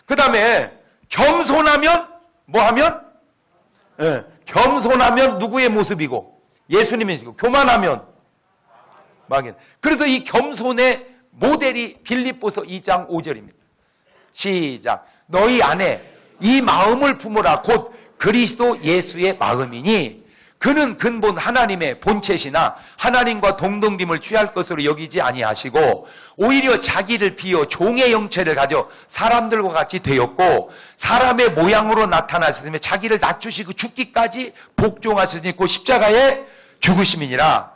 그 다음에 겸손하면 뭐하면? 겸손하면 누구의 모습이고? 예수님의 모습이고. 교만하면 마귀. 그래서 이 겸손의 모델이 빌립보서 2장 5절입니다. 시작. 너희 안에 이 마음을 품으라. 곧 그리스도 예수의 마음이니 그는 근본 하나님의 본체시나 하나님과 동등됨을 취할 것으로 여기지 아니하시고 오히려 자기를 비워 종의 형체를 가져 사람들과 같이 되었고 사람의 모양으로 나타나셨으며 자기를 낮추시고 죽기까지 복종하시니 곧 십자가에 죽으심이니라.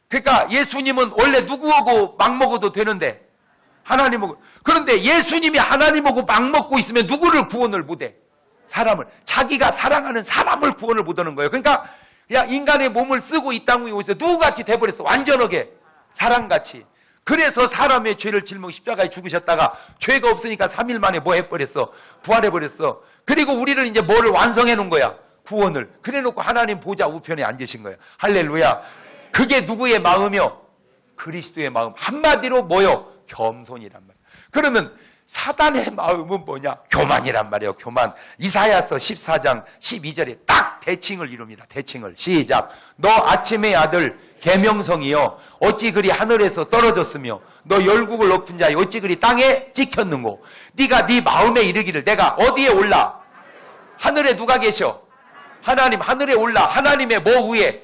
그러니까 예수님은 원래 누구하고 막 먹어도 되는데 하나님하고. 그런데 예수님이 하나님하고 막 먹고 있으면 누구를 구원을 못해? 사람을. 자기가 사랑하는 사람을 구원을 못하는 거예요. 그러니까 그냥 인간의 몸을 쓰고 이 땅 위에 오셔서 누구같이 돼버렸어. 완전하게 사람같이. 그래서 사람의 죄를 짊어 십자가에 죽으셨다가 죄가 없으니까 3일 만에 뭐 해버렸어? 부활해버렸어. 그리고 우리를 이제 뭐를 완성해 놓은 거야? 구원을. 그래 놓고 하나님 보좌 우편에 앉으신 거예요. 할렐루야. 그게 누구의 마음이요? 그리스도의 마음. 한마디로 뭐요? 겸손이란 말이에요. 그러면 사단의 마음은 뭐냐? 교만이란 말이에요. 교만. 이사야서 14장 12절에 딱 대칭을 이룹니다. 대칭을. 시작. 너 아침의 아들 계명성이여 어찌 그리 하늘에서 떨어졌으며 너 열국을 높은 자여 어찌 그리 땅에 찍혔는고. 네가 네 마음에 이르기를 내가 어디에 올라? 하늘에 누가 계셔? 하나님. 하늘에 올라. 하나님의 뭐 위에?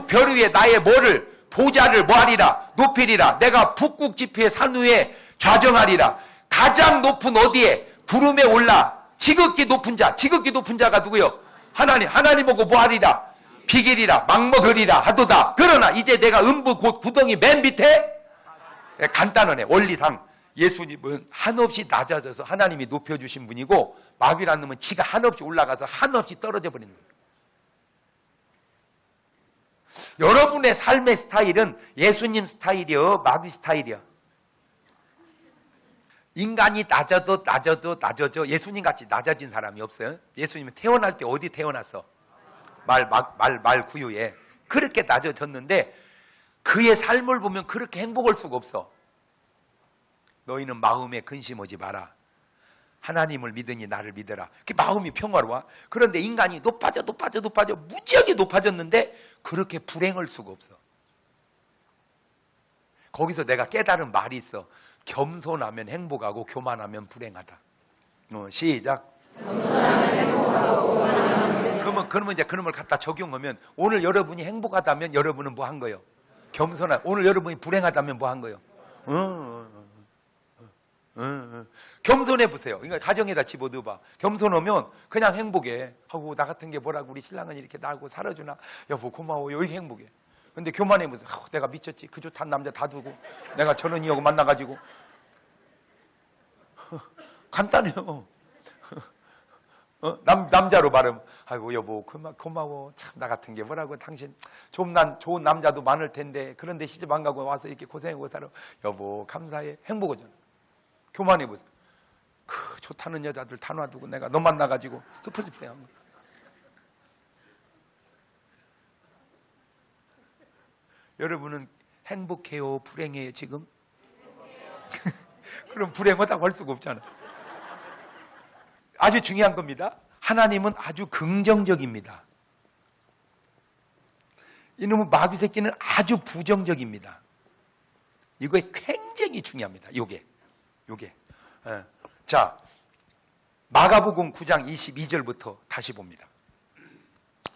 별 위에 나의 뭐를? 보좌를 뭐하리라? 높이리라. 내가 북극 지폐의 산 위에 좌정하리라. 가장 높은 어디에? 구름에 올라. 지극히 높은 자. 지극히 높은 자가 누구요? 하나님. 하나님하고 뭐하리라? 비기리라. 막먹으리라 하도다. 그러나 이제 내가 음부 곧 구덩이 맨 밑에 간단하네. 원리상 예수님은 한없이 낮아져서 하나님이 높여주신 분이고 마귀라는 놈은 지가 한없이 올라가서 한없이 떨어져 버리는 거예요. 여러분의 삶의 스타일은 예수님 스타일이요? 마귀 스타일이요? 인간이 낮아져 예수님같이 낮아진 사람이 없어요. 예수님은 태어날 때 어디 태어났어? 말 구유에. 그렇게 낮아졌는데 그의 삶을 보면 그렇게 행복할 수가 없어. 너희는 마음에 근심하지 마라. 하나님을 믿으니 나를 믿어라. 그 마음이 평화로워. 그런데 인간이 높아져 무지하게 높아졌는데 그렇게 불행할 수가 없어. 거기서 내가 깨달은 말이 있어. 겸손하면 행복하고 교만하면 불행하다. 시작. 겸손하면 행복하고 교만하면 그러면 이제 그놈을 갖다 적용하면 오늘 여러분이 행복하다면 여러분은 뭐 한 거예요? 겸손한. 오늘 여러분이 불행하다면 뭐 한 거예요? 겸손해 보세요. 그러니까 가정에다 집어넣어봐. 겸손하면 그냥 행복해. 하고 나 같은 게 뭐라고 우리 신랑은 이렇게 나고 살아주나? 여보 고마워. 여기 행복해. 근데 교만해 보세요. 내가 미쳤지. 그 좋다는 남자 다 두고 내가 저런 이하고 만나가지고. 간단해요. 남자로 말하면 아이고 여보 고마워. 참 나 같은 게 뭐라고. 당신 좋은 남자도 많을 텐데 그런데 시집 안 가고 와서 이렇게 고생하고 살아. 여보 감사해. 행복하잖아. 교만해 보세요. 좋다는 여자들 다 놔두고 내가 너 만나가지고 흩어집세요. 여러분은 행복해요? 불행해요 지금? 그럼 불행하다고 할 수가 없잖아. 아주 중요한 겁니다. 하나님은 아주 긍정적입니다. 이놈의 마귀 새끼는 아주 부정적입니다. 이거 굉장히 중요합니다. 요게. 자, 마가복음 9장 22절부터 다시 봅니다.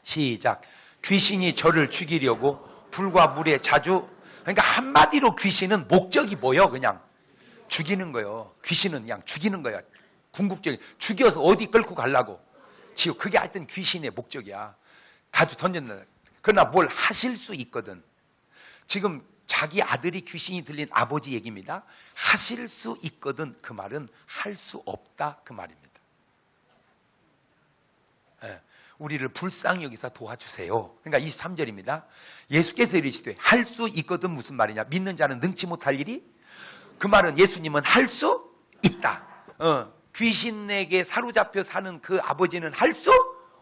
시작. 귀신이 저를 죽이려고 불과 물에 자주. 그러니까 한마디로 귀신은 목적이 뭐예요? 그냥 죽이는 거예요. 귀신은 그냥 죽이는 거야. 궁극적인. 죽여서 어디 끌고 가려고. 지금 그게 하여튼 귀신의 목적이야. 가지고 던진다. 그러나 뭘 하실 수 있거든. 지금 자기 아들이 귀신이 들린 아버지 얘기입니다. 하실 수 있거든. 그 말은 할 수 없다. 그 말입니다. 우리를 불쌍히 여기서 도와주세요. 그러니까 23절입니다. 예수께서 이르시되 할 수 있거든 무슨 말이냐? 믿는 자는 능치 못할 일이? 그 말은 예수님은 할 수 있다. 귀신에게 사로잡혀 사는 그 아버지는 할 수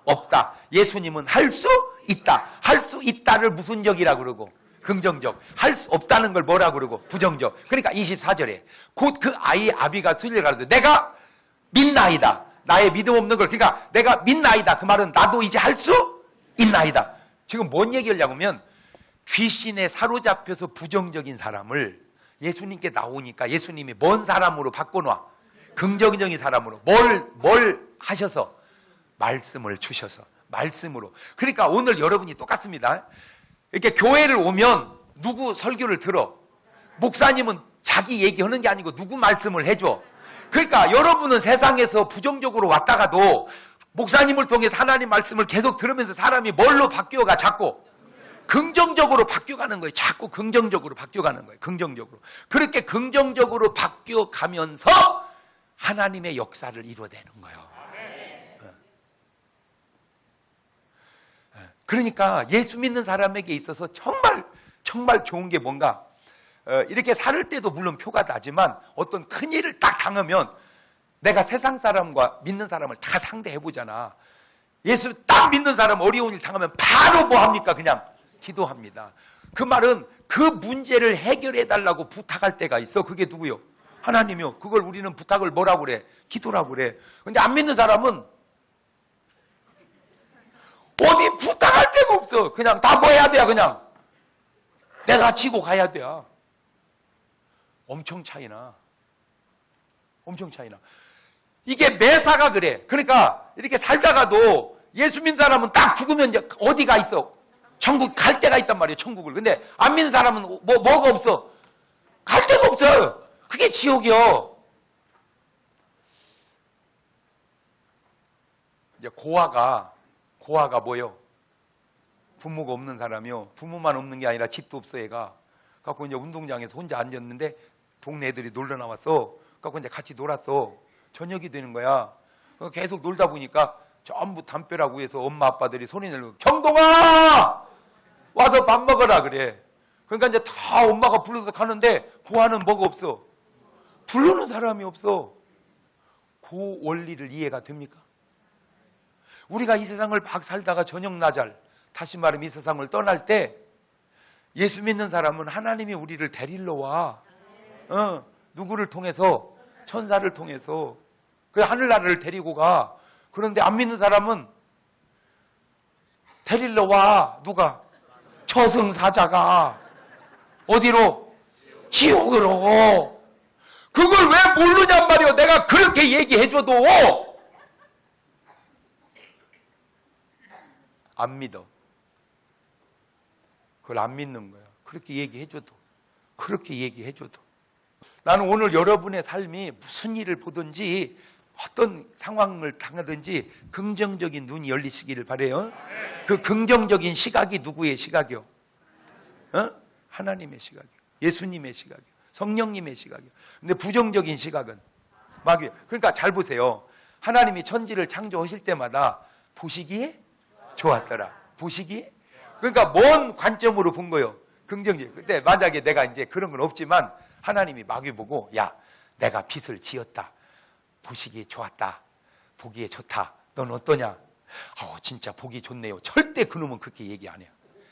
없다. 예수님은 할 수 있다. 할 수 있다를 무슨 적이라고 그러고? 긍정적. 할 수 없다는 걸 뭐라 그러고? 부정적. 그러니까 24절에 곧 그 아이의 아비가 소리를 가르쳐 내가 믿나이다. 나의 믿음 없는 걸. 그러니까 내가 믿나이다. 그 말은 나도 이제 할 수 있나이다. 지금 뭔 얘기하려면 귀신에 사로잡혀서 부정적인 사람을 예수님께 나오니까 예수님이 뭔 사람으로 바꿔놔? 긍정적인 사람으로. 뭘 하셔서? 말씀을 주셔서. 말씀으로. 그러니까 오늘 여러분이 똑같습니다. 이렇게 교회를 오면 누구 설교를 들어? 목사님은 자기 얘기하는 게 아니고 누구 말씀을 해줘? 그러니까 여러분은 세상에서 부정적으로 왔다가도 목사님을 통해서 하나님 말씀을 계속 들으면서 사람이 뭘로 바뀌어가? 자꾸 긍정적으로 바뀌어가는 거예요. 자꾸 긍정적으로 바뀌어가는 거예요. 긍정적으로. 그렇게 긍정적으로 바뀌어가면서 하나님의 역사를 이루어내는 거예요. 그러니까 예수 믿는 사람에게 있어서 정말 좋은 게 뭔가, 이렇게 살을 때도 물론 표가 나지만 어떤 큰 일을 딱 당하면 내가 세상 사람과 믿는 사람을 다 상대해 보잖아. 예수 딱 믿는 사람 어려운 일 당하면 바로 뭐 합니까? 그냥 기도합니다. 그 말은 그 문제를 해결해 달라고 부탁할 때가 있어. 그게 누구요? 하나님이요. 그걸 우리는 부탁을 뭐라고 그래? 기도라고 그래. 근데 안 믿는 사람은 어디 부탁할 데가 없어. 그냥 다 뭐 해야 돼? 그냥 내가 지고 가야 돼. 엄청 차이나. 이게 매사가 그래. 그러니까 이렇게 살다가도 예수 믿는 사람은 딱 죽으면 이제 어디가 있어? 천국 갈 데가 있단 말이에요. 천국을. 근데 안 믿는 사람은 뭐가 없어? 갈 데가 없어. 그게 지옥이요. 이제 고아가 뭐요? 부모가 없는 사람이요. 부모만 없는 게 아니라 집도 없어 얘가. 갖고 이제 운동장에서 혼자 앉았는데 동네 애들이 놀러 나왔어. 갖고 이제 같이 놀았어. 저녁이 되는 거야. 계속 놀다 보니까 전부 담벼락 위에서 엄마 아빠들이 소리 내고 경동아! 와서 밥 먹어라 그래. 그러니까 이제 다 엄마가 불러서 가는데 고아는 뭐가 없어? 부르는 사람이 없어. 그 원리를 이해가 됩니까? 우리가 이 세상을 막 살다가 저녁 나잘, 다시 말하면 이 세상을 떠날 때 예수 믿는 사람은 하나님이 우리를 데리러 와. 누구를 통해서? 천사를 통해서. 그 하늘나라를 데리고 가. 그런데 안 믿는 사람은 데리러 와. 누가? 저승사자가. 어디로? 지옥으로. 그걸 왜 모르냔 말이오. 내가 그렇게 얘기해줘도 안 믿어. 그걸 안 믿는 거야. 그렇게 얘기해줘도. 나는 오늘 여러분의 삶이 무슨 일을 보든지 어떤 상황을 당하든지 긍정적인 눈이 열리시기를 바라요. 그 긍정적인 시각이 누구의 시각이요? 하나님의 시각이요. 예수님의 시각이요. 성령님의 시각이요. 근데 부정적인 시각은 마귀. 그러니까 잘 보세요. 하나님이 천지를 창조하실 때마다 보시기에 좋았더라. 보시기에. 그러니까 뭔 관점으로 본 거예요? 긍정적. 근데 만약에 내가 이제 그런 건 없지만 하나님이 마귀 보고 야, 내가 빛을 지었다. 보시기에 좋았다. 보기에 좋다. 넌 어떠냐? 진짜 보기 좋네요. 절대 그놈은 그렇게 얘기 안 해요.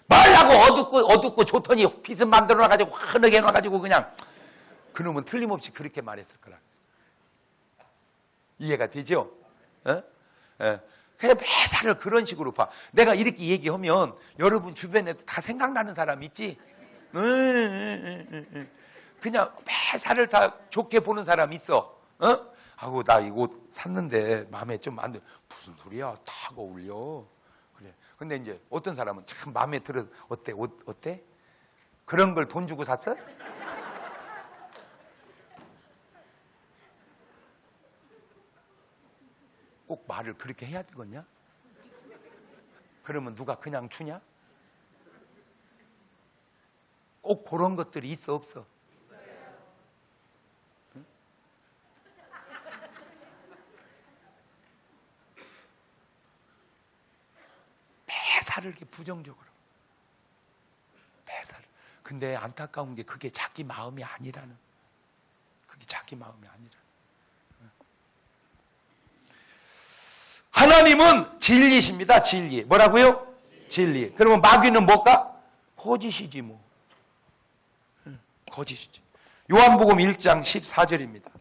말라고 어둡고 좋더니 빛은 만들어놔가지고 환하게 해놔가지고 그냥 그놈은 틀림없이 그렇게 말했을 거라. 이해가 되죠? 그냥 매사를 그런 식으로 봐. 내가 이렇게 얘기하면 여러분 주변에 다 생각나는 사람 있지? 그냥 매사를 다 좋게 보는 사람 있어. 나 이 옷 샀는데 마음에 좀 안 들어. 무슨 소리야? 다 어울려. 그래. 근데 이제 어떤 사람은 참 마음에 들어. 어때? 옷 어때? 그런 걸 돈 주고 샀어? 꼭 말을 그렇게 해야 되겠냐? 그러면 누가 그냥 주냐? 꼭 그런 것들이 있어 없어? 응? 매사를 이렇게 부정적으로 매사를. 근데 안타까운 게 그게 자기 마음이 아니라는. 그게 자기 마음이 아니라는. 하나님은 진리십니다. 진리. 뭐라고요? 진리. 그러면 마귀는 뭘까? 거짓이지 뭐. 거짓이죠. 요한복음 1장 14절입니다.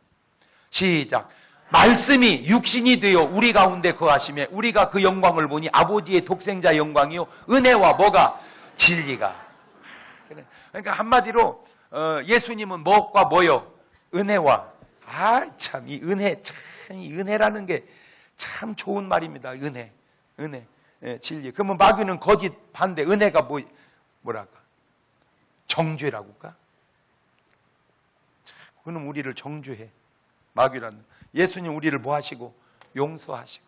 시작. 말씀이 육신이 되어 우리 가운데 거하시매 우리가 그 영광을 보니 아버지의 독생자 영광이요 은혜와 뭐가? 진리가. 그러니까 한마디로 예수님은 뭐가 뭐요? 은혜와. 참 이 은혜, 참 이 은혜라는 게 참 좋은 말입니다. 은혜. 진리. 그러면 마귀는 거짓 반대. 은혜가 뭐랄까? 정죄라고 할까? 그는 우리를 정죄해. 마귀라는. 예수님 우리를 뭐 하시고? 용서하시고.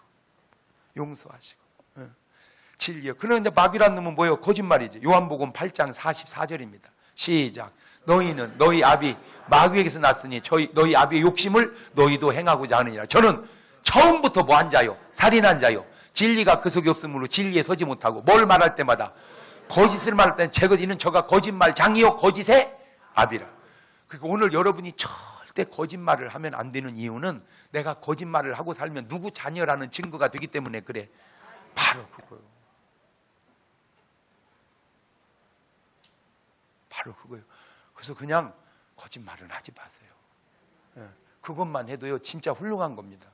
진리요. 그런데 마귀라는 놈은 뭐예요? 거짓말이지. 요한복음 8장 44절입니다. 시작. 너희는 너희 아비 마귀에게서 났으니 너희 아비의 욕심을 너희도 행하고자 하느니라. 저는 처음부터 뭐 한 자요? 살인한 자요. 진리가 그 속에 없으므로 진리에 서지 못하고 뭘 말할 때마다 거짓을 말할 때는 이는 저가 거짓말장이요 거짓의 아비라. 그러니까 오늘 여러분이 절대 거짓말을 하면 안 되는 이유는 내가 거짓말을 하고 살면 누구 자녀라는 증거가 되기 때문에 그래. 바로 그거요. 바로 그거예요. 그래서 그냥 거짓말은 하지 마세요. 그것만 해도요 진짜 훌륭한 겁니다.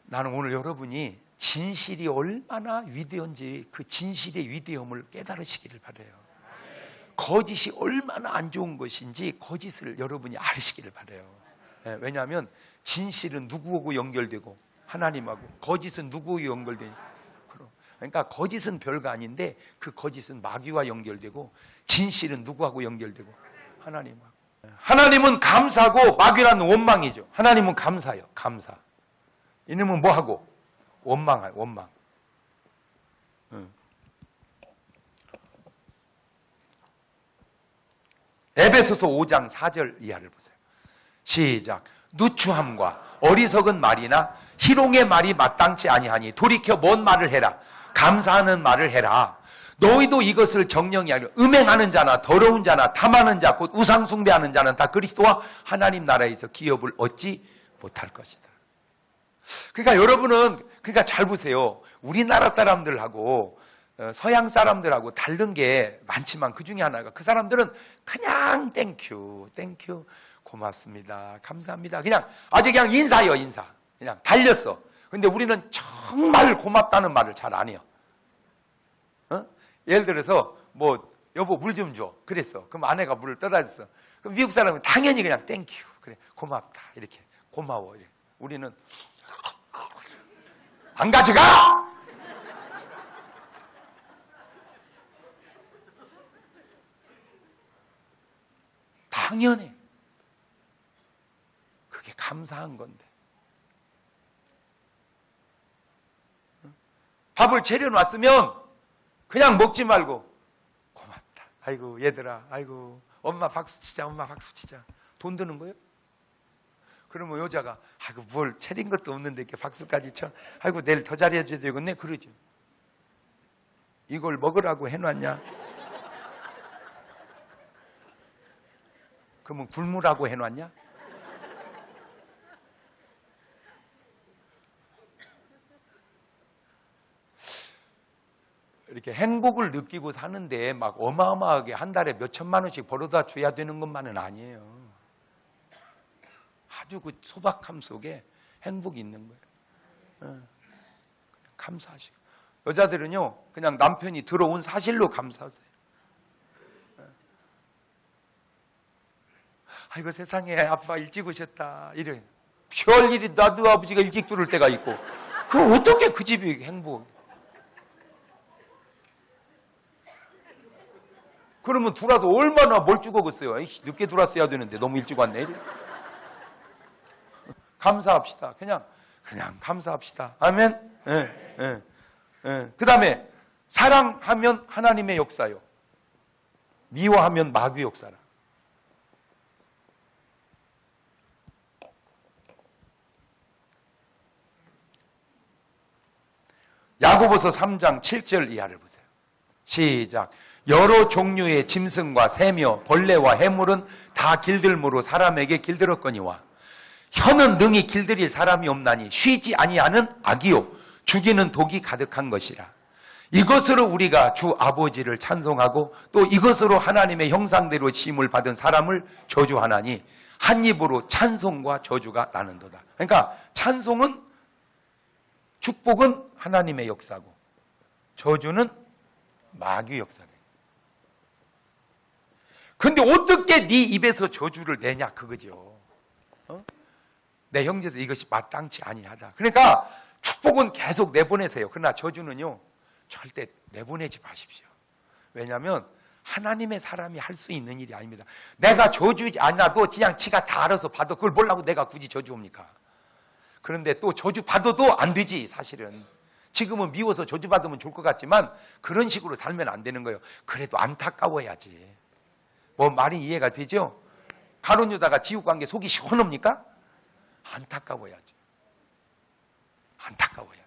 나는 오늘 여러분이 진실이 얼마나 위대한지 그 진실의 위대함을 깨달으시기를 바라요. 거짓이 얼마나 안 좋은 것인지 거짓을 여러분이 알으시기를 바라요. 왜냐하면 진실은 누구하고 연결되고 하나님하고, 거짓은 누구하고 연결되니? 그러니까 거짓은 별거 아닌데 그 거짓은 마귀와 연결되고 진실은 누구하고 연결되고? 하나님하고. 하나님은 감사고 마귀라는 원망이죠. 하나님은 감사요. 감사. 이놈은 뭐하고? 원망해요. 원망. 에베소서 5장 4절 이하를 보세요. 시작. 누추함과 어리석은 말이나 희롱의 말이 마땅치 아니하니 돌이켜 뭔 말을 해라. 감사하는 말을 해라. 너희도 이것을 정령이 아니라 음행하는 자나 더러운 자나 탐하는 자 곧 우상 숭배하는 자는 다 그리스도와 하나님 나라에서 기업을 얻지 못할 것이다. 그러니까 여러분은 잘 보세요. 우리나라 사람들하고 서양 사람들하고 다른 게 많지만 그 중에 하나가 그 사람들은 그냥 땡큐 고맙습니다 감사합니다 그냥 아주 그냥 인사요. 인사 그냥 달렸어. 근데 우리는 정말 고맙다는 말을 잘 안 해요. 예를 들어서 뭐 여보 물 좀 줘 그랬어. 그럼 아내가 물을 떠다 줬어. 그럼 미국 사람은 당연히 그냥 땡큐 그래 고맙다 이렇게 고마워 이렇게. 우리는 안 가져가! 당연해. 그게 감사한 건데. 밥을 차려놨으면 그냥 먹지 말고 고맙다. 아이고 얘들아 아이고 엄마 박수 치자 엄마 박수 치자. 돈 드는 거예요? 그러면 여자가 아이고 뭘 차린 것도 없는데 이렇게 박수까지 쳐. 아이고 내일 더 잘해줘야 되겠네. 그러죠. 이걸 먹으라고 해놨냐? 그러면 굶으라고 해놨냐? 이렇게 행복을 느끼고 사는데 막 어마어마하게 한 달에 몇 천만 원씩 벌어다 줘야 되는 것만은 아니에요. 아주 그 소박함 속에 행복이 있는 거예요. 감사하시고. 여자들은요, 그냥 남편이 들어온 사실로 감사하세요. 아이고 세상에 아빠 일찍 오셨다. 이래. 별일이 나도 아버지가 일찍 들어올 때가 있고. 그 어떻게 그 집이 행복? 그러면 들어와서 얼마나 멀쩡하겠어요. 늦게 들어왔어야 되는데 너무 일찍 왔네. 이래. 감사합시다. 그냥 감사합시다. 아멘. 그 다음에 사랑하면 하나님의 역사요. 미워하면 마귀 역사라. 야고보서 3장 7절 이하를 보세요. 시작. 여러 종류의 짐승과 새며 벌레와 해물은 다 길들므로 사람에게 길들었거니와 혀는 능히 길들일 사람이 없나니 쉬지 아니하는 악이요 죽이는 독이 가득한 것이라. 이것으로 우리가 주 아버지를 찬송하고 또 이것으로 하나님의 형상대로 지음을 받은 사람을 저주하나니 한 입으로 찬송과 저주가 나는도다. 그러니까 찬송은, 축복은 하나님의 역사고 저주는 마귀 역사래. 근데 어떻게 네 입에서 저주를 내냐 그거죠. 내 형제들 이것이 마땅치 아니하다. 그러니까 축복은 계속 내보내세요. 그러나 저주는요 절대 내보내지 마십시오. 왜냐하면 하나님의 사람이 할 수 있는 일이 아닙니다. 내가 저주지 않아도 그냥 지가 다 알아서 받아. 그걸 몰라고 내가 굳이 저주합니까? 그런데 또 저주 받아도 안 되지. 사실은 지금은 미워서 저주 받으면 좋을 것 같지만 그런 식으로 살면 안 되는 거예요. 그래도 안타까워야지. 뭐 말이 이해가 되죠? 가룟 유다가 지옥관계 속이 시원합니까? 안타까워야죠. 안타까워야죠.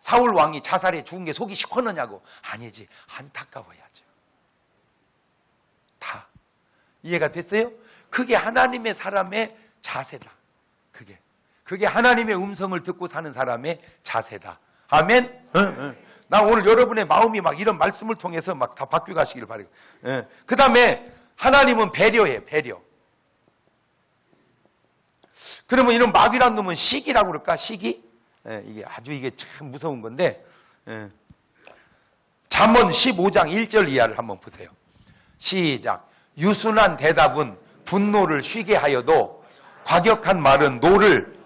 사울 왕이 자살해 죽은 게 속이 시원하냐고? 아니지. 안타까워야죠. 다 이해가 됐어요? 그게 하나님의 사람의 자세다. 그게 하나님의 음성을 듣고 사는 사람의 자세다. 아멘? 나 오늘 여러분의 마음이 막 이런 말씀을 통해서 막 다 바뀌어 가시길 바라요. 그 다음에 하나님은 배려해, 배려. 그러면 이런 마귀란 놈은 시기라고 그럴까? 시기? 이게 참 무서운 건데, 잠언 15장 1절 이하를 한번 보세요. 시작. 유순한 대답은 분노를 쉬게 하여도 과격한 말은 노를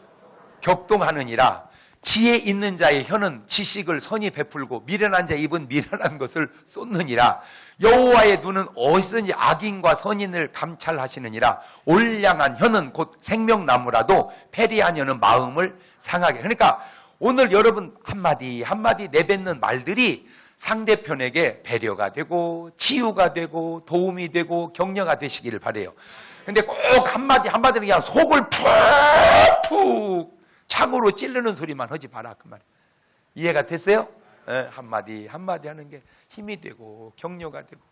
격동하느니라. 지혜 있는 자의 혀는 지식을 선히 베풀고 미련한 자의 입은 미련한 것을 쏟느니라. 여호와의 눈은 어디서든지 악인과 선인을 감찰하시느니라. 올량한 혀는 곧 생명나무라도 패리한 혀는 마음을 상하게. 그러니까 오늘 여러분 한마디 한마디 내뱉는 말들이 상대편에게 배려가 되고 치유가 되고 도움이 되고 격려가 되시기를 바라요. 근데 꼭 한마디 한마디는 그냥 속을 푹푹 창으로 찌르는 소리만 하지 마라 그 말이에요. 이해가 됐어요? 한마디 한마디 하는 게 힘이 되고 격려가 되고,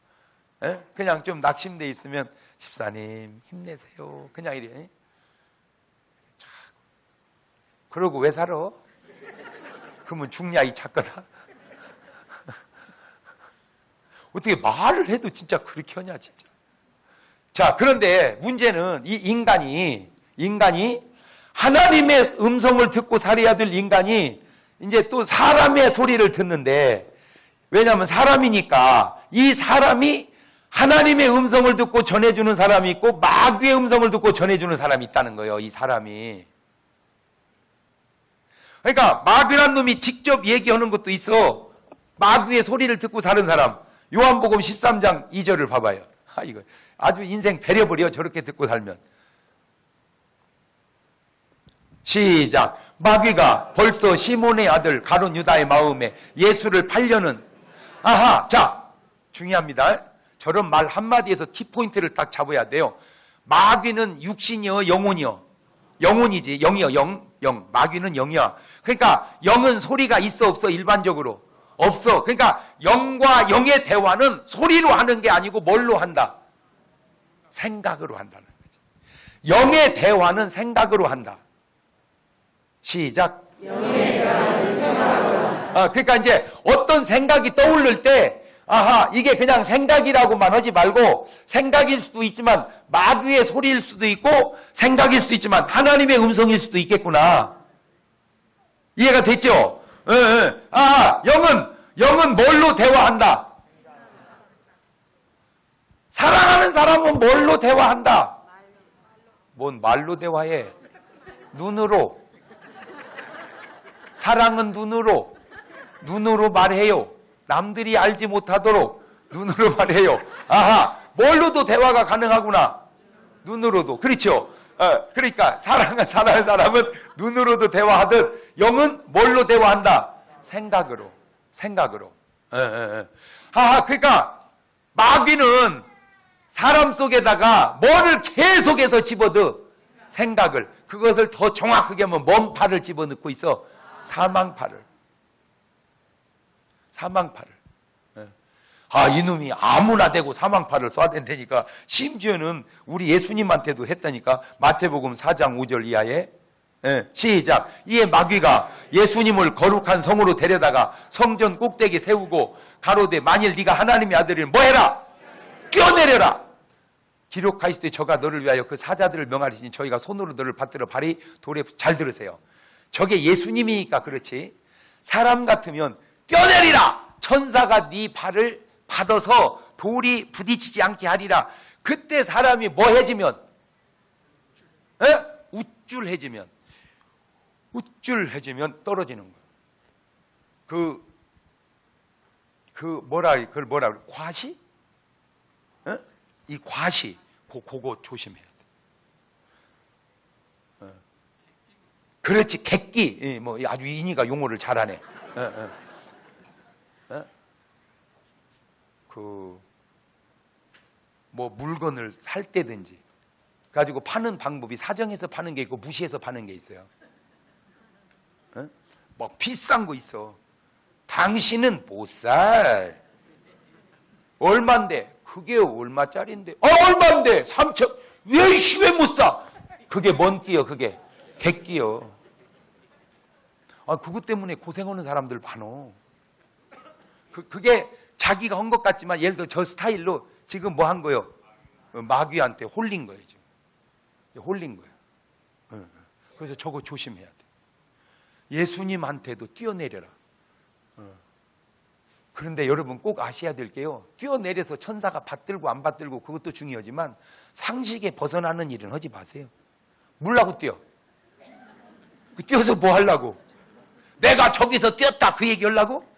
그냥 좀 낙심돼 있으면 집사님 힘내세요 그냥 이래. 그러고 왜 살아? 그러면 죽냐 이 작가다. 어떻게 말을 해도 진짜 그렇게 하냐 진짜. 자, 그런데 문제는 이 인간이 하나님의 음성을 듣고 살아야 될 인간이 이제 또 사람의 소리를 듣는데, 왜냐하면 사람이니까 이 사람이 하나님의 음성을 듣고 전해주는 사람이 있고 마귀의 음성을 듣고 전해주는 사람이 있다는 거예요. 이 사람이. 그러니까 마귀란 놈이 직접 얘기하는 것도 있어. 마귀의 소리를 듣고 사는 사람. 요한복음 13장 2절을 봐봐요. 이거 아주 인생 배려버려 저렇게 듣고 살면. 시작. 마귀가 벌써 시몬의 아들 가룟 유다의 마음에 예수를 팔려는. 아하, 자, 중요합니다. 저런 말 한마디에서 키포인트를 딱 잡아야 돼요. 마귀는 육신이요 영혼이요? 영혼이지. 영이요. 영. 마귀는 영이야. 그러니까 영은 소리가 있어 없어? 일반적으로 없어. 그러니까 영과 영의 대화는 소리로 하는 게 아니고 뭘로 한다? 생각으로 한다는 거지. 영의 대화는 생각으로 한다. 시작. 영의 대화는 생각으로 한다. 그러니까 이제 어떤 생각이 떠오를 때, 아하, 이게 그냥 생각이라고만 하지 말고 생각일 수도 있지만 마귀의 소리일 수도 있고 생각일 수도 있지만 하나님의 음성일 수도 있겠구나. 이해가 됐죠? 아하, 영은 뭘로 대화한다? 사랑하는 사람은 뭘로 대화한다? 뭔 말로 대화해? 눈으로. 사랑은 눈으로 말해요. 남들이 알지 못하도록 눈으로 말해요. 아하, 뭘로도 대화가 가능하구나. 눈으로도. 그렇죠? 그러니까 사랑하는 사람은 눈으로도 대화하듯 영은 뭘로 대화한다? 생각으로. 아하, 그러니까 마귀는 사람 속에다가 뭐를 계속해서 집어넣어? 생각을. 그것을 더 정확하게 하면 뭔 팔을 집어넣고 있어? 사망팔을. 이놈이 아무나 대고 사망팔을 쏴야 된다니까. 심지어는 우리 예수님한테도 했다니까. 마태복음 4장 5절 이하에 시작. 이에 마귀가 예수님을 거룩한 성으로 데려다가 성전 꼭대기 세우고 가로되 만일 네가 하나님의 아들이면 뭐해라? 뛰어내려라. 기록하시되 저가 너를 위하여 그 사자들을 명하시니 저희가 손으로 너를 받들어 발이 돌에. 잘 들으세요. 저게 예수님이니까 그렇지. 사람 같으면 뛰어내리라. 천사가 네 발을 받아서 돌이 부딪히지 않게 하리라. 그때 사람이 뭐 해지면? 우쭐해지면 떨어지는 거예요. 그걸 뭐라 그래? 과시? 이 과시, 그거 조심해야 돼. 그렇지, 객기. 뭐 아주 인이가 용어를 잘하네. 뭐 물건을 살 때든지 가지고 파는 방법이 사정해서 파는 게 있고 무시해서 파는 게 있어요. 막 비싼 거 있어. 당신은 못 살. 얼만데? 그게 얼마짜린데? 얼만데? 3천. 왜 못 사? 그게 뭔 끼요? 그게 객끼요. 그것 때문에 고생하는 사람들 많어. 그게 자기가 한 것 같지만 예를 들어 저 스타일로 지금 뭐 한 거요? 마귀한테 홀린 거예요. 지금 홀린 거예요. 그래서 저거 조심해야 돼. 예수님한테도 뛰어내려라. 그런데 여러분 꼭 아셔야 될 게요. 뛰어내려서 천사가 받들고 안 받들고 그것도 중요하지만 상식에 벗어나는 일은 하지 마세요. 물라고 뛰어. 뛰어서 뭐 하려고? 내가 저기서 뛰었다 그 얘기 하려고?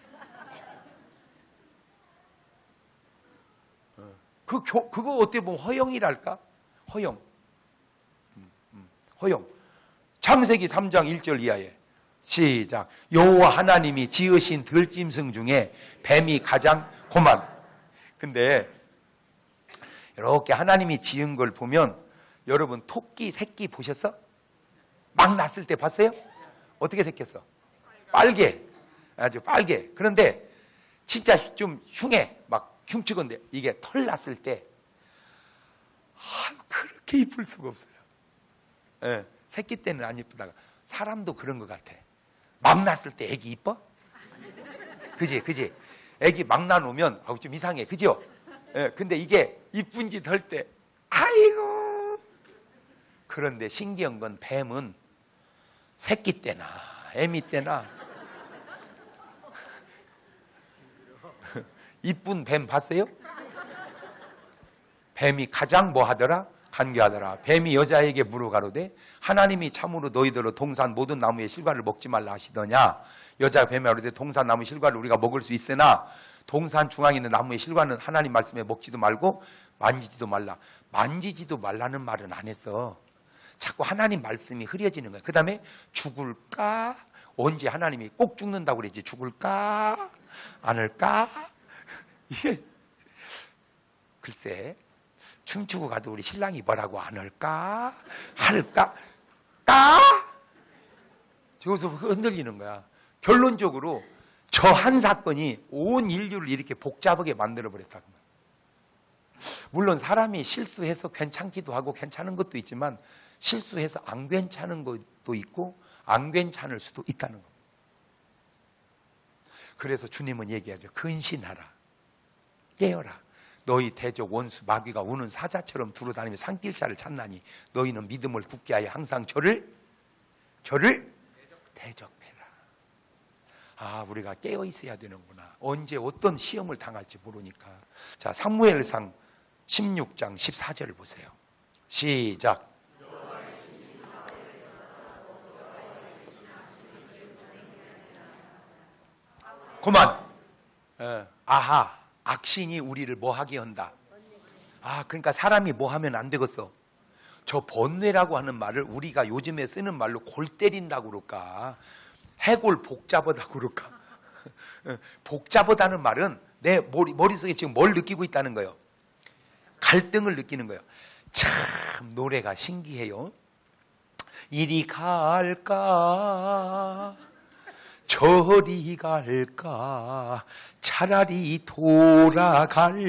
그거 어떻게 보면 허영이랄까? 허영. 허영. 창세기 3장 1절 이하에 시작. 여호와 하나님이 지으신 들짐승 중에 뱀이 가장 고만. 근데 이렇게 하나님이 지은 걸 보면 여러분 토끼 새끼 보셨어? 막 났을 때 봤어요? 어떻게 생겼어? 빨개. 아주 빨개. 그런데 진짜 좀 흉해. 막 흉측한데 이게 털 났을 때 그렇게 이쁠 수가 없어요. 새끼 때는 안 이쁘다가 사람도 그런 것 같아. 막 났을 때 애기 이뻐? 그지? 애기 막 나놓으면 좀 이상해. 그죠? 근데 이게 이쁜 짓 할 때 아이고. 그런데 신기한 건 뱀은 새끼 때나 애미 때나 이쁜 뱀 봤어요? 뱀이 가장 뭐 하더라? 간교하더라. 뱀이 여자에게 물어가로되 하나님이 참으로 너희들로 동산 모든 나무의 실과를 먹지 말라 하시더냐. 여자가 뱀에 가로되 동산 나무 실과를 우리가 먹을 수 있으나 동산 중앙에 있는 나무의 실과는 하나님 말씀에 먹지도 말고 만지지도 말라. 만지지도 말라는 말은 안 했어. 자꾸 하나님 말씀이 흐려지는 거야. 그 다음에 죽을까? 언제 하나님이 꼭 죽는다고 그랬지. 죽을까? 안 할까? 이게 글쎄 춤추고 가도 우리 신랑이 뭐라고 안 할까? 할까? 저기서 흔들리는 거야. 결론적으로 저 한 사건이 온 인류를 이렇게 복잡하게 만들어버렸다고. 물론 사람이 실수해서 괜찮기도 하고 괜찮은 것도 있지만 실수해서 안 괜찮은 것도 있고 안 괜찮을 수도 있다는 겁니다. 그래서 주님은 얘기하죠. 근신하라. 깨어라. 너희 대적 원수 마귀가 우는 사자처럼 두루다니며 산길자를 찾나니 너희는 믿음을 굳게 하여 항상 저를 대적해라. 우리가 깨어 있어야 되는구나. 언제 어떤 시험을 당할지 모르니까. 자, 사무엘상 16장 14절을 보세요. 시작. 그만. 악신이 우리를 뭐 하게 한다. 그러니까 사람이 뭐 하면 안 되겠어. 저 번뇌라고 하는 말을 우리가 요즘에 쓰는 말로 골 때린다고 그럴까. 해골 복잡하다고 그럴까. 복잡하다는 말은 내 머릿속에 지금 뭘 느끼고 있다는 거예요. 갈등을 느끼는 거예요. 참 노래가 신기해요. 이리 갈까 저리 갈까 차라리 돌아갈까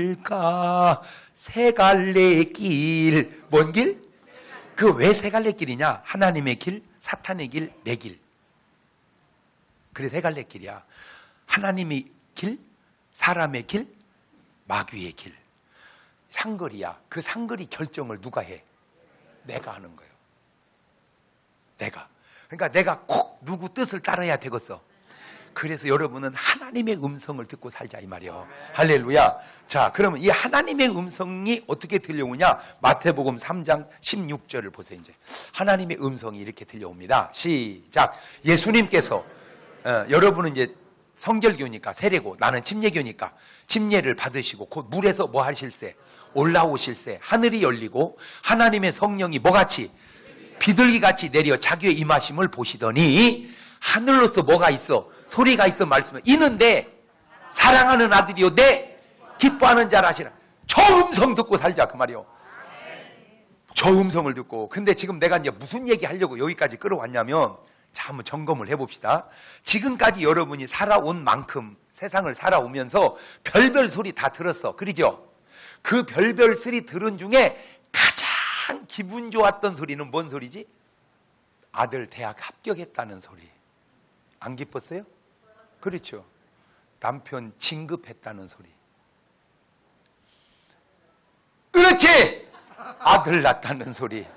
세 갈래 길. 뭔 길? 그 왜 세 갈래 길이냐? 하나님의 길, 사탄의 길, 내 길. 그래 세 갈래 길이야. 하나님의 길, 사람의 길, 마귀의 길. 상거리야. 그 상거리 결정을 누가 해? 내가 하는 거예요. 내가. 그러니까 내가 꼭 누구 뜻을 따라야 되겠어. 그래서 여러분은 하나님의 음성을 듣고 살자 이 말이에요. 할렐루야. 자, 그러면 이 하나님의 음성이 어떻게 들려오냐? 마태복음 3장 16절을 보세요. 이제 하나님의 음성이 이렇게 들려옵니다. 시작. 예수님께서 여러분은 이제 성결교니까 세례고 나는 침례교니까 침례를 받으시고 곧 물에서 뭐 하실세? 올라오실세. 하늘이 열리고 하나님의 성령이 뭐같이? 비둘기같이 내려 자기의 임하심을 보시더니 하늘로서 뭐가 있어? 소리가 있어. 말씀을 이는 내 사랑하는 아들이요 내 기뻐하는 자라 하시라. 저 음성 듣고 살자 그 말이요. 저 음성을 듣고. 근데 지금 내가 이제 무슨 얘기 하려고 여기까지 끌어왔냐면, 자 한번 점검을 해봅시다. 지금까지 여러분이 살아온 만큼 세상을 살아오면서 별별 소리 다 들었어. 그러죠? 그 별별 소리 들은 중에 가장 기분 좋았던 소리는 뭔 소리지? 아들 대학 합격했다는 소리. 안 기뻤어요? 그렇죠. 남편 진급했다는 소리. 그렇지! 아들 낳았다는 소리.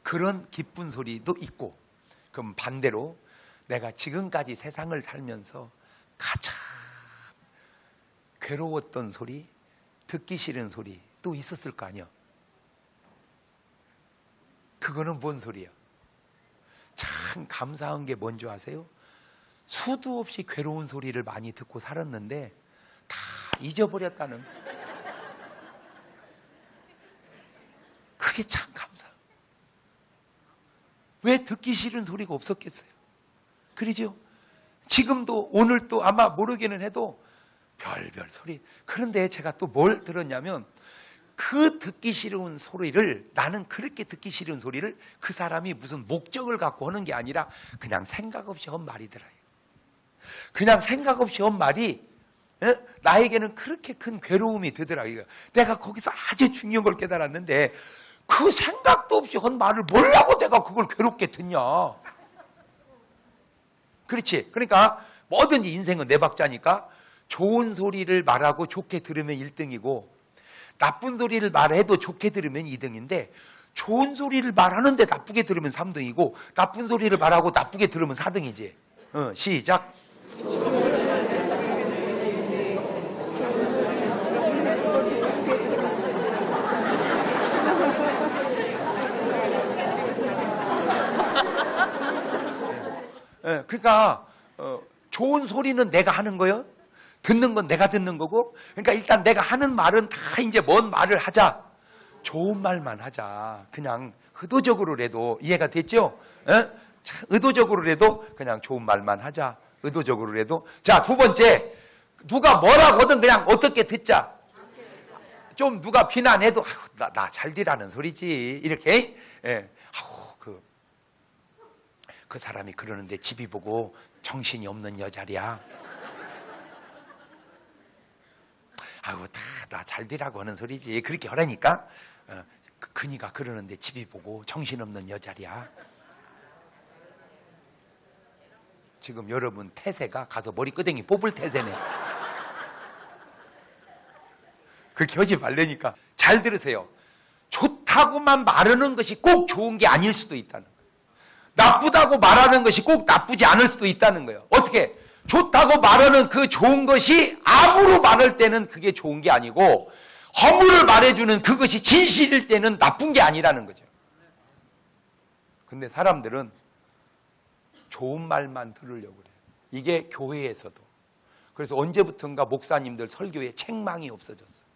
그런 기쁜 소리도 있고. 그럼 반대로 내가 지금까지 세상을 살면서 가장 괴로웠던 소리, 듣기 싫은 소리 또 있었을 거 아니야. 그거는 뭔 소리야? 참 감사한 게 뭔지 아세요? 수도 없이 괴로운 소리를 많이 듣고 살았는데 다 잊어버렸다는. 그게 참 감사. 왜 듣기 싫은 소리가 없었겠어요? 그러죠? 지금도 오늘도 아마 모르기는 해도 별별 소리. 그런데 제가 또 뭘 들었냐면 그 듣기 싫은 소리를, 나는 그렇게 듣기 싫은 소리를 그 사람이 무슨 목적을 갖고 하는 게 아니라 그냥 생각 없이 한 말이더라요. 그냥 생각 없이 한 말이 나에게는 그렇게 큰 괴로움이 되더라고요. 내가 거기서 아주 중요한 걸 깨달았는데 그 생각도 없이 한 말을 뭐라고 내가 그걸 괴롭게 듣냐. 그렇지. 그러니까 뭐든지 인생은 네 박자니까 좋은 소리를 말하고 좋게 들으면 1등이고 나쁜 소리를 말해도 좋게 들으면 2등인데 좋은 소리를 말하는데 나쁘게 들으면 3등이고 나쁜 소리를 말하고 나쁘게 들으면 4등이지. 시작. 그러니까 좋은 소리는 내가 하는 거예요. 듣는 건 내가 듣는 거고. 그러니까 일단 내가 하는 말은 다 이제 뭔 말을 하자. 좋은 말만 하자. 그냥 의도적으로라도. 이해가 됐죠? 의도적으로라도 그냥 좋은 말만 하자. 의도적으로라도. 자, 두 번째, 누가 뭐라고 하든 그냥 어떻게 듣자. 좀 누가 비난해도 나 잘 되라는 소리지. 이렇게. 그 사람이 그러는데 집이 보고 정신이 없는 여자랴. 아이고 다 나 잘 되라고 하는 소리지. 그렇게 하라니까. 그니까 그러는데 집이 보고 정신없는 여자랴. 지금 여러분 태세가 가서 머리끄댕이 뽑을 태세네. 그렇게 하지 말라니까. 잘 들으세요. 좋다고만 말하는 것이 꼭 좋은 게 아닐 수도 있다는 거예요. 나쁘다고 말하는 것이 꼭 나쁘지 않을 수도 있다는 거예요. 어떻게? 좋다고 말하는 그 좋은 것이 암으로 말할 때는 그게 좋은 게 아니고 허물을 말해주는 그것이 진실일 때는 나쁜 게 아니라는 거죠. 근데 사람들은 좋은 말만 들으려고 그래요. 이게 교회에서도. 그래서 언제부턴가 목사님들 설교에 책망이 없어졌어요.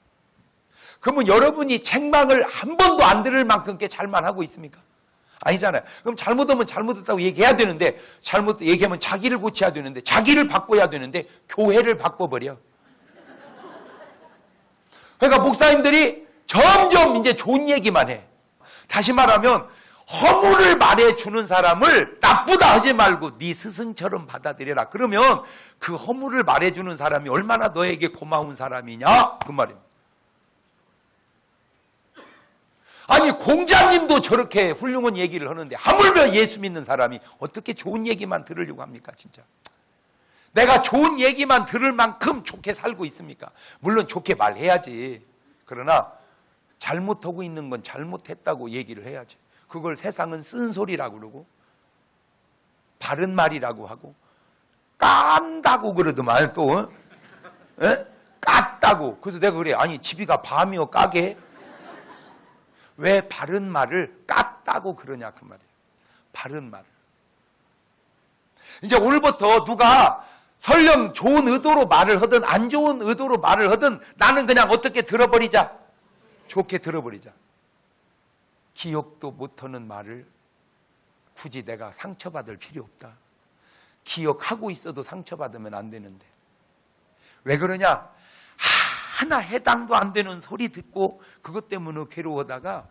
그러면 여러분이 책망을 한 번도 안 들을 만큼 꽤 잘만 하고 있습니까? 아니잖아요. 그럼 잘못하면 잘못했다고 얘기해야 되는데 잘못 얘기하면 자기를 고쳐야 되는데 자기를 바꿔야 되는데 교회를 바꿔버려. 그러니까 목사님들이 점점 이제 좋은 얘기만 해. 다시 말하면 허물을 말해주는 사람을 나쁘다 하지 말고 네 스승처럼 받아들여라. 그러면 그 허물을 말해주는 사람이 얼마나 너에게 고마운 사람이냐 그 말입니다. 아니 공자님도 저렇게 훌륭한 얘기를 하는데 하물며 예수 믿는 사람이 어떻게 좋은 얘기만 들으려고 합니까? 진짜 내가 좋은 얘기만 들을 만큼 좋게 살고 있습니까? 물론 좋게 말해야지. 그러나 잘못하고 있는 건 잘못했다고 얘기를 해야지. 그걸 세상은 쓴소리라고 그러고 바른 말이라고 하고 깐다고 그러더만 또 깠다고. 그래서 내가 그래, 아니 집이가 밤이여 까게 왜 바른 말을 깠다고 그러냐 그 말이에요. 바른 말을. 이제 오늘부터 누가 설령 좋은 의도로 말을 하든 안 좋은 의도로 말을 하든 나는 그냥 어떻게 들어버리자. 좋게 들어버리자. 기억도 못하는 말을 굳이 내가 상처받을 필요 없다. 기억하고 있어도 상처받으면 안 되는데 왜 그러냐? 하나 해당도 안 되는 소리 듣고 그것 때문에 괴로워하다가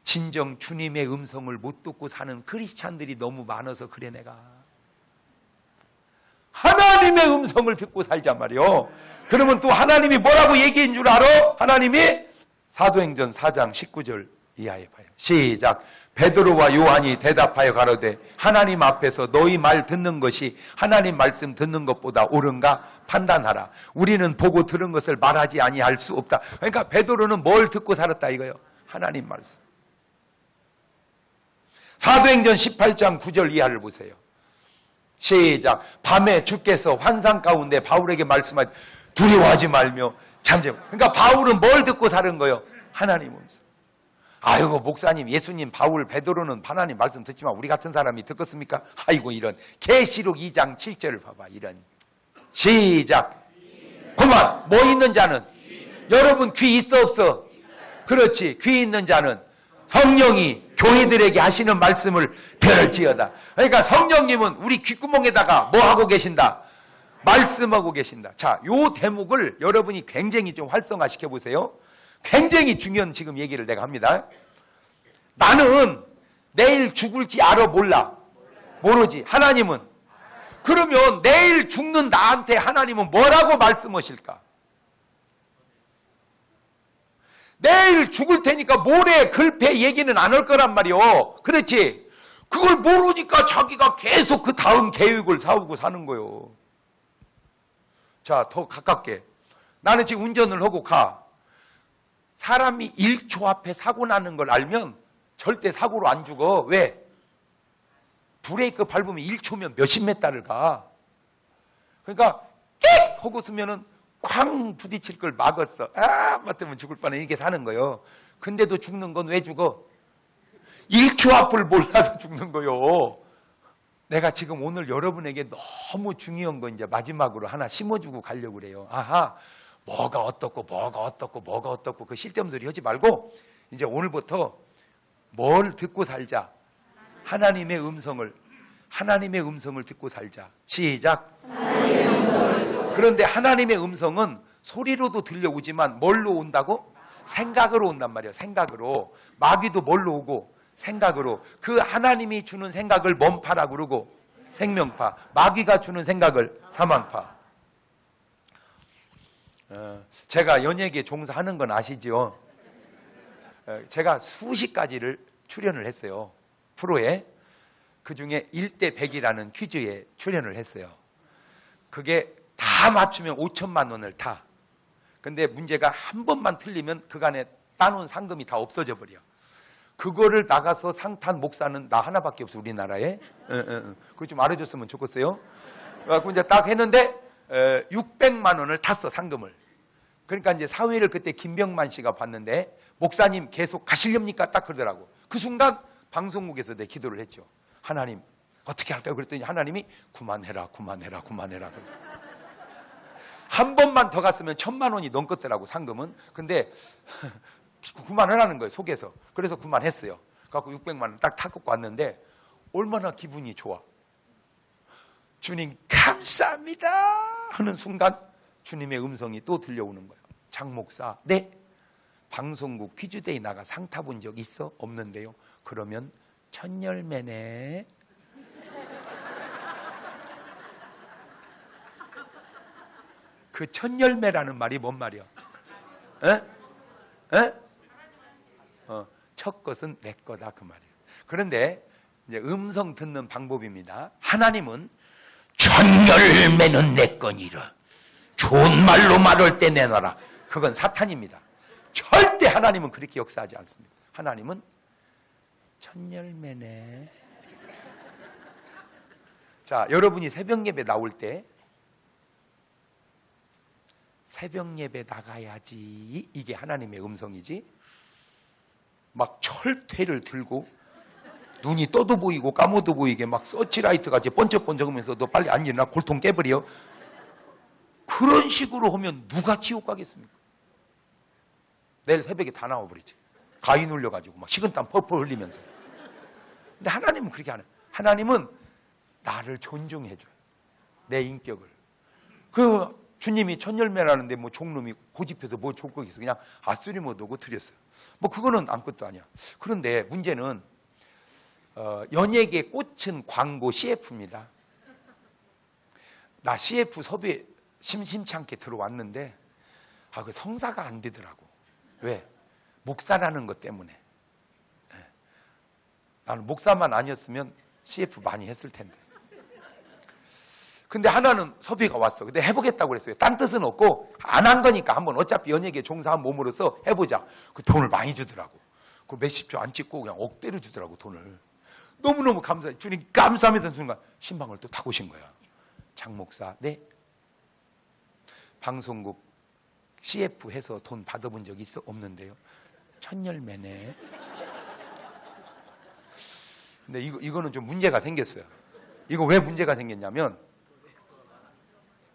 진정 주님의 음성을 못 듣고 사는 크리스찬들이 너무 많아서 그래. 내가 하나님의 음성을 듣고 살자 말이요. 그러면 또 하나님이 뭐라고 얘기한 줄 알아? 하나님이 사도행전 4장 19절 이하에 봐요. 시작. 베드로와 요한이 대답하여 가로되 하나님 앞에서 너희 말 듣는 것이 하나님 말씀 듣는 것보다 옳은가 판단하라. 우리는 보고 들은 것을 말하지 아니할 수 없다. 그러니까 베드로는 뭘 듣고 살았다 이거예요? 하나님 말씀. 사도행전 18장 9절 이하를 보세요. 시작. 밤에 주께서 환상 가운데 바울에게 말씀하시 두려워하지 말며 잠잠. 그러니까 바울은 뭘 듣고 사는 거예요? 하나님 음성. 아이고 목사님, 예수님, 바울, 베드로는 하나님 말씀 듣지만 우리 같은 사람이 듣겠습니까? 아이고 이런. 계시록 2장 7절을 봐봐. 이런. 시작. 그만. 뭐 있는 자는? 여러분 귀 있어 없어? 그렇지. 귀 있는 자는 성령이 교회들에게 하시는 말씀을 들을지어다. 그러니까 성령님은 우리 귓구멍에다가 뭐 하고 계신다? 말씀하고 계신다. 자, 요 대목을 여러분이 굉장히 좀 활성화시켜 보세요. 굉장히 중요한 지금 얘기를 내가 합니다. 나는 내일 죽을지 알아 몰라? 모르지. 하나님은? 그러면 내일 죽는 나한테 하나님은 뭐라고 말씀하실까? 내일 죽을 테니까 모레 글패 얘기는 안 할 거란 말이요. 그렇지? 그걸 모르니까 자기가 계속 그 다음 계획을 세우고 사는 거요. 자, 더 가깝게. 나는 지금 운전을 하고 가. 사람이 1초 앞에 사고 나는 걸 알면 절대 사고로 안 죽어. 왜? 브레이크 밟으면 1초면 몇십 메타를 가. 그러니까 끽 하고 쓰면은 쾅 부딪힐 걸 막았어. 맞으면 죽을 뻔해. 이게 사는 거예요. 근데도 죽는 건 왜 죽어? 1초 앞을 몰라서 죽는 거요. 내가 지금 오늘 여러분에게 너무 중요한 거 이제 마지막으로 하나 심어주고 가려고 그래요. 아하, 뭐가 어떻고 뭐가 어떻고 뭐가 어떻고 그 쓸데없는 소리 하지 말고 이제 오늘부터 뭘 듣고 살자. 하나님의 음성을 듣고 살자. 시작. 그런데 하나님의 음성은 소리로도 들려오지만 뭘로 온다고? 생각으로 온단 말이에요. 생각으로. 마귀도 뭘로 오고? 생각으로. 그 하나님이 주는 생각을 뭔 파라고 그러고? 생명파. 마귀가 주는 생각을 사망파. 제가 연예계에 종사하는 건 아시죠? 제가 수십 가지를 출연을 했어요. 프로에. 그중에 1대 100이라는 퀴즈에 출연을 했어요. 그게 다 맞추면 5천만 원을 타. 근데 문제가 한 번만 틀리면 그간에 따놓은 상금이 다 없어져 버려. 그거를 나가서 상탄 목사는 나 하나밖에 없어, 우리나라에. 그거 좀 알아줬으면 좋겠어요. 그래서 이제 딱 했는데 600만 원을 탔어, 상금을. 그러니까 이제 사회를 그때 김병만 씨가 봤는데 목사님 계속 가시렵니까? 딱 그러더라고. 그 순간 방송국에서 내 기도를 했죠. 하나님 어떻게 할까요? 그랬더니 하나님이 그만해라. 한 번만 더 갔으면 1,000만 원이 넘겠더라고, 상금은. 근데 그만하라는 거예요, 속에서. 그래서 그만했어요. 그래서 600만 원 딱 타고 왔는데 얼마나 기분이 좋아. 주님 감사합니다 하는 순간 주님의 음성이 또 들려오는 거예요. 장 목사, 네. 방송국 퀴즈데이 나가 상 타본 적 있어? 없는데요. 그러면 천열매네. 그 천열매라는 말이 뭔 말이야? 첫 것은 내 거다 그 말이에요. 그런데 이제 음성 듣는 방법입니다. 하나님은 천열매는 내 거니라. 좋은 말로 말할 때 내놔라. 그건 사탄입니다. 절대 하나님은 그렇게 역사하지 않습니다. 하나님은 천열매네. 자, 여러분이 새벽 예배 나올 때 새벽 예배 나가야지, 이게 하나님의 음성이지. 막 철퇴를 들고 눈이 떠도 보이고 까모도 보이게 막 서치라이트 같이 번쩍번쩍하면서 너 빨리 안 일어나 골통 깨버려. 그런 식으로 하면 누가 지옥 가겠습니까? 내일 새벽에 다 나와버리지. 가위 눌려가지고 막 식은땀 펄펄 흘리면서. 근데 하나님은 그렇게 안 해요. 하나님은 나를 존중해줘요. 내 인격을. 그 주님이 천열매라는데 뭐 종놈이 고집해서 뭐 좋을 거 있어. 그냥 아수리 못하고 드렸어요. 뭐 그거는 아무것도 아니야. 그런데 문제는 연예계 꽂힌 광고 CF입니다. 나 CF 섭외 심심치 않게 들어왔는데 그 성사가 안 되더라고. 왜? 목사라는 것 때문에. 나는 목사만 아니었으면 CF 많이 했을 텐데. 근데 하나는 섭외가 왔어. 근데 해보겠다고 그랬어요. 딴 뜻은 없고 안 한 거니까 한번 어차피 연예계에 종사한 몸으로서 해보자. 그 돈을 많이 주더라고. 그 몇십 조 안 찍고 그냥 억대로 주더라고 돈을. 너무너무 감사해. 주님 감사하면서 순간 신방을 또 타고 오신 거야. 장 목사, 네? 방송국 CF 해서 돈 받아본 적 있어? 없는데요. 천열매네. 근데 이거는 좀 문제가 생겼어요. 이거 왜 문제가 생겼냐면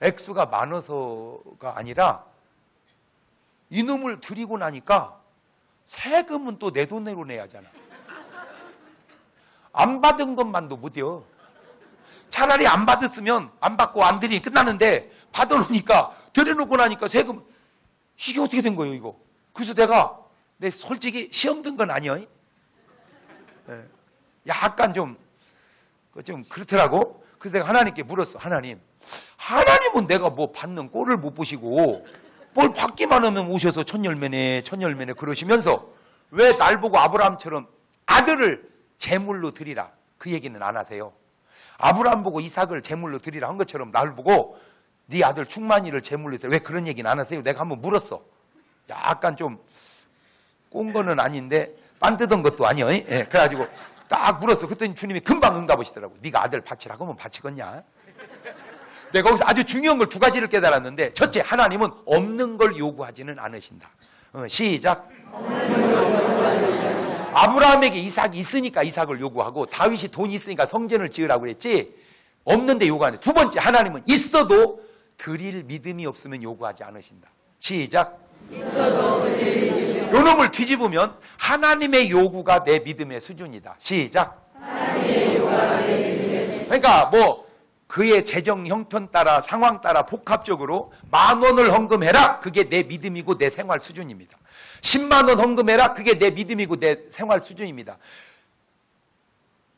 액수가 많아서가 아니라 이놈을 드리고 나니까 세금은 또 내 돈으로 내야 하잖아. 안 받은 것만도 못해요. 차라리 안 받았으면 안 받고 안 드리니 끝나는데 받아놓으니까 드려놓고 나니까 세금. 이게 어떻게 된 거예요 이거. 그래서 내가 솔직히 시험 든 건 아니에요. 약간 좀 그렇더라고. 그래서 내가 하나님께 물었어. 하나님은 내가 뭐 받는 꼴을 못 보시고 뭘 받기만 하면 오셔서 천열매네 그러시면서 왜 날 보고 아브라함처럼 아들을 제물로 드리라 그 얘기는 안 하세요? 아브라함 보고 이삭을 제물로 드리라 한 것처럼 날 보고 네 아들 충만이를 제물로 드리라 왜 그런 얘기는 안 하세요? 내가 한번 물었어. 약간 좀 꼰 거는 아닌데 빤 뜯은 것도 아니에요. 예, 그래가지고 딱 물었어. 그랬더니 주님이 금방 응답하시더라고. 네가 아들 바치라고 하면 바치겠냐? 내가 거기서 아주 중요한 걸 두 가지를 깨달았는데, 첫째, 하나님은 없는 걸 요구하지는 않으신다. 시작. 아브라함에게 이삭이 있으니까 이삭을 요구하고 다윗이 돈이 있으니까 성전을 지으라고 그랬지 없는데 요구하네. 두 번째, 하나님은 있어도 드릴 믿음이 없으면 요구하지 않으신다. 시작. 요 놈을 뒤집으면 하나님의 요구가 내 믿음의 수준이다. 시작. 하나님의 요구가 내 믿음의 수준. 그러니까 뭐 그의 재정 형편 따라 상황 따라 복합적으로 10,000원을 헌금해라. 그게 내 믿음이고 내 생활 수준입니다. 10만 원 헌금해라. 그게 내 믿음이고 내 생활 수준입니다.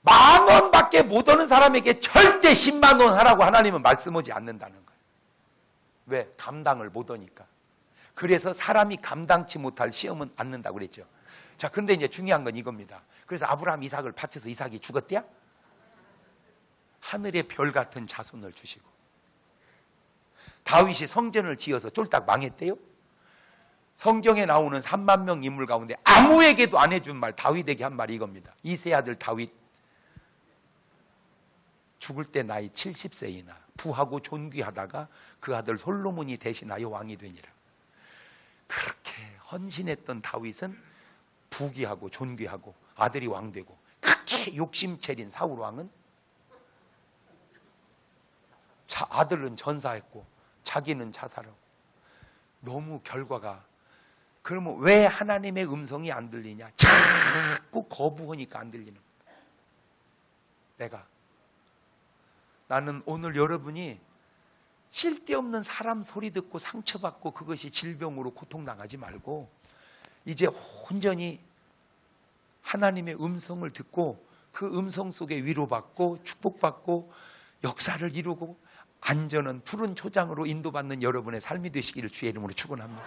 10,000원밖에 못 얻는 사람에게 절대 10만 원 하라고 하나님은 말씀하지 않는다는 거예요. 왜? 감당을 못 하니까. 그래서 사람이 감당치 못할 시험은 않는다고 그랬죠. 자, 근데 이제 중요한 건 이겁니다. 그래서 아브라함 이삭을 바쳐서 이삭이 죽었대야? 하늘의 별 같은 자손을 주시고 다윗이 성전을 지어서 쫄딱 망했대요. 성경에 나오는 3만 명 인물 가운데 아무에게도 안 해준 말, 다윗에게 한 말이 이겁니다. 이세 아들 다윗 죽을 때 나이 70세이나 부하고 존귀하다가 그 아들 솔로몬이 대신하여 왕이 되니라. 그렇게 헌신했던 다윗은 부귀하고 존귀하고 아들이 왕되고, 그렇게 욕심채린 사울 왕은 아들은 전사했고 자기는 자살하고. 너무 결과가. 그러면 왜 하나님의 음성이 안 들리냐? 자꾸 거부하니까 안 들리는 거야. 나는 오늘 여러분이 쓸데없는 사람 소리 듣고 상처받고 그것이 질병으로 고통당하지 말고 이제 온전히 하나님의 음성을 듣고 그 음성 속에 위로받고 축복받고 역사를 이루고 안전한 푸른 초장으로 인도받는 여러분의 삶이 되시기를 주의 이름으로 축원합니다.